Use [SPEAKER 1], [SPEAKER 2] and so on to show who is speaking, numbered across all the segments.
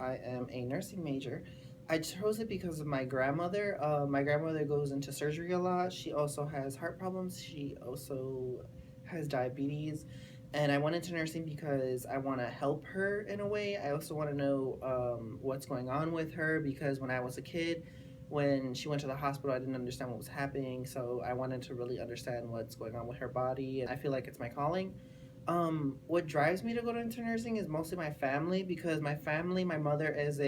[SPEAKER 1] I am a nursing major. I chose it because of my grandmother. My grandmother goes into surgery a lot. She also has heart problems. She also has diabetes. And I went into nursing because I want to help her in a way. I also want to know what's going on with her because when I was a kid, when she went to the hospital, I didn't understand what was happening. So I wanted to really understand what's going on with her body. And I feel like it's my calling. What drives me to go into nursing is mostly my family because my family, my mother is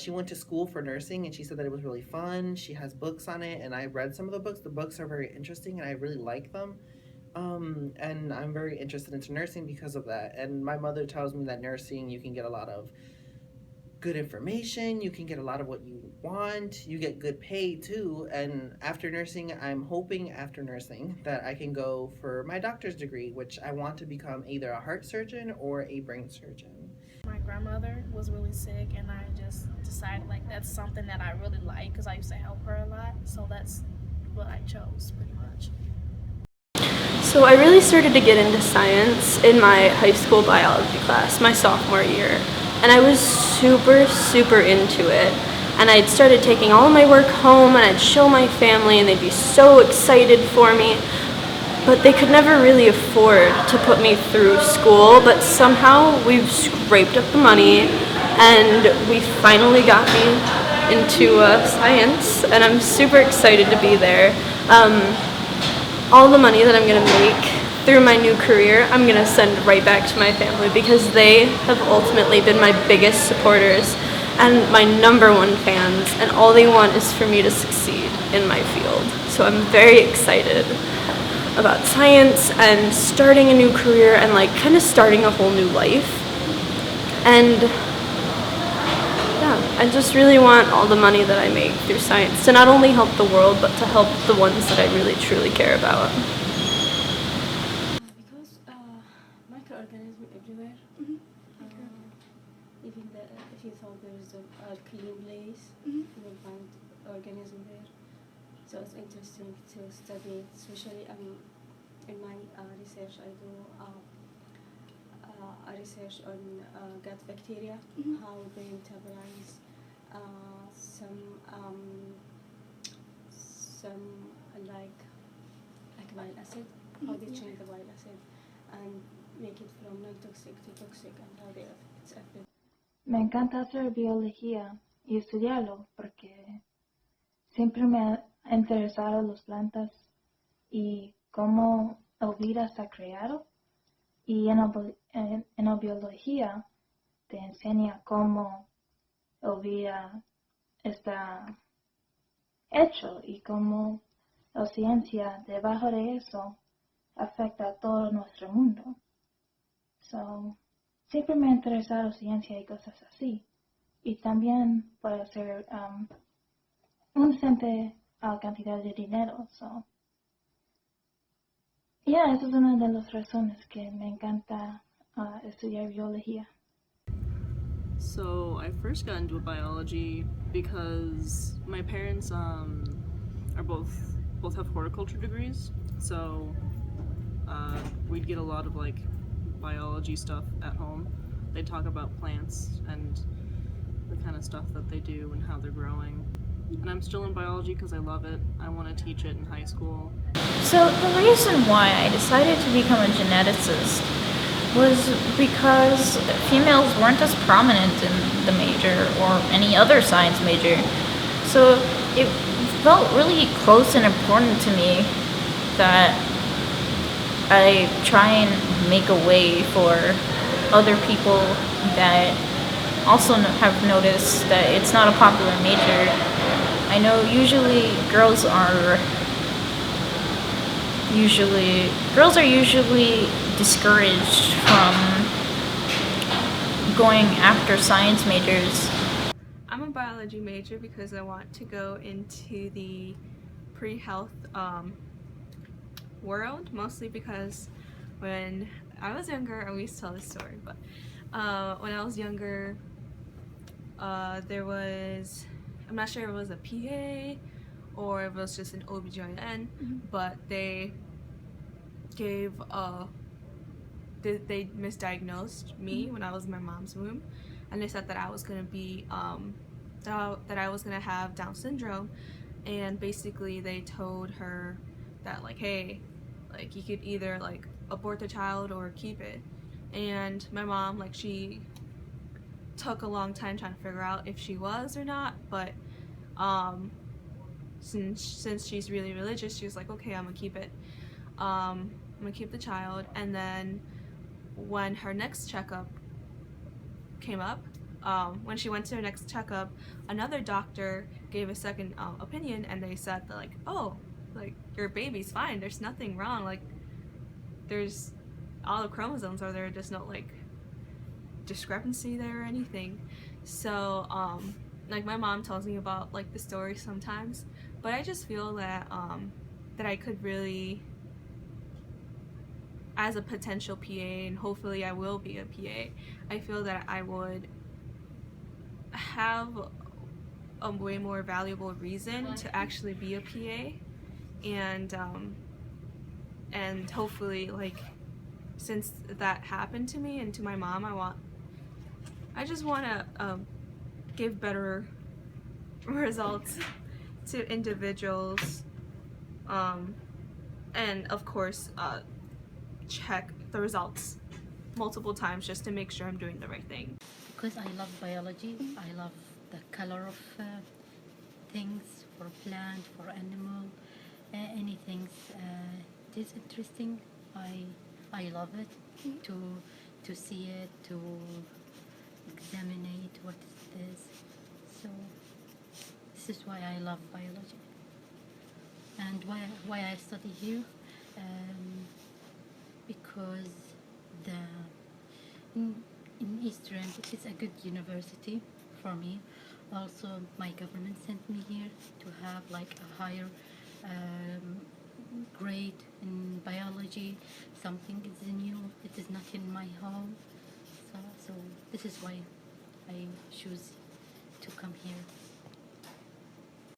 [SPEAKER 1] she went to school for nursing and she said that it was really fun. She has books on it and I read some of the books. The books are very interesting and I really like them. And I'm very interested into nursing because of that. And my mother tells me that nursing, you can get a lot of good information, you can get a lot of what you want, you get good pay too. And after nursing, I'm hoping after nursing that I can go for my doctor's degree, which I want to become either a heart surgeon or a brain surgeon.
[SPEAKER 2] My grandmother was really sick, and I just decided like that's something that I really like because I used to help her a lot. So that's what I chose pretty much.
[SPEAKER 3] So I really started to get into science in my high school biology class, my sophomore year. And I was super into it. And I'd started taking all of my work home and I'd show my family and they'd be so excited for me. But they could never really afford to put me through school, but somehow we've scraped up the money and we finally got me into science, and I'm super excited to be there. All the money that I'm going to make through my new career, I'm going to send right back to my family because they have ultimately been my biggest supporters and my number one fans, and all they want is for me to succeed in my field. So I'm very excited about science and starting a new career and like kind of starting a whole new life. And yeah, I just really want all the money that I make through science to not only help the world, but to help the ones that I really truly care about.
[SPEAKER 4] Because microorganisms everywhere. Even if you thought there is a clean place, you will find organism there. So it's interesting to study, especially in my research. I do a research on gut bacteria, how they metabolize some like bile acid, how they change the bile acid and make it from non-toxic to toxic, and how it's affected.
[SPEAKER 5] Me encanta hacer biología y estudiarlo porque siempre me ha interesado las plantas y cómo la vida se ha creado. Y en la biología te enseña cómo la vida está hecho y cómo la ciencia debajo de eso afecta a todo nuestro mundo. So, siempre me ha interesado ciencia y cosas así. Y también puede ser una decente cantidad de dinero. So, esa es una de las razones que me encanta estudiar biología.
[SPEAKER 6] So I first got into biology because my parents are both have horticulture degrees, so we'd get a lot of like biology stuff at home. They'd talk about plants and the kind of stuff that they do and how they're growing. And I'm still in biology because I love it. I want to teach it in high school.
[SPEAKER 7] So the reason why I decided to become a geneticist was because females weren't as prominent in the major or any other science major. So it felt really close and important to me that I try and make a way for other people that also have noticed that it's not a popular major. I know usually girls are usually discouraged from going after science majors.
[SPEAKER 8] I'm a biology major because I want to go into the pre-health world, mostly because when I was younger, and we used to tell this story, but when I was younger, there was, I'm not sure if it was a PA or if it was just an OBGYN, but they gave they misdiagnosed me when I was in my mom's womb, and they said that I was gonna be that I was gonna have Down syndrome, and basically they told her that like, hey, like you could either like abort the child or keep it. And my mom, like, she took a long time trying to figure out if she was or not, but since she's really religious, she was like, okay, I'm gonna keep it. I'm gonna keep the child. And then when her next checkup came up, when she went to her next checkup, another doctor gave a second opinion, and they said that like, oh, like your baby's fine, there's nothing wrong, like there's all the chromosomes are there, just no like discrepancy there or anything. So like my mom tells me about like the story sometimes, but I just feel that that I could really, as a potential PA, and hopefully I will be a PA, I feel that I would have a way more valuable reason to actually be a PA, and hopefully, like, since that happened to me and to my mom, I just want to give better results to individuals, and of course check the results multiple times just to make sure I'm doing the right thing.
[SPEAKER 9] Because I love biology, I love the color of things, for plant, for animal, anything. It is interesting. I love it to see it, to examine it. What is this? So this is why I love biology, and why I study here, because in Eastern it is a good university for me. Also, my government sent me here to have like a higher grade in biology. Something is new. It is not in my home. So this is why I choose to come here.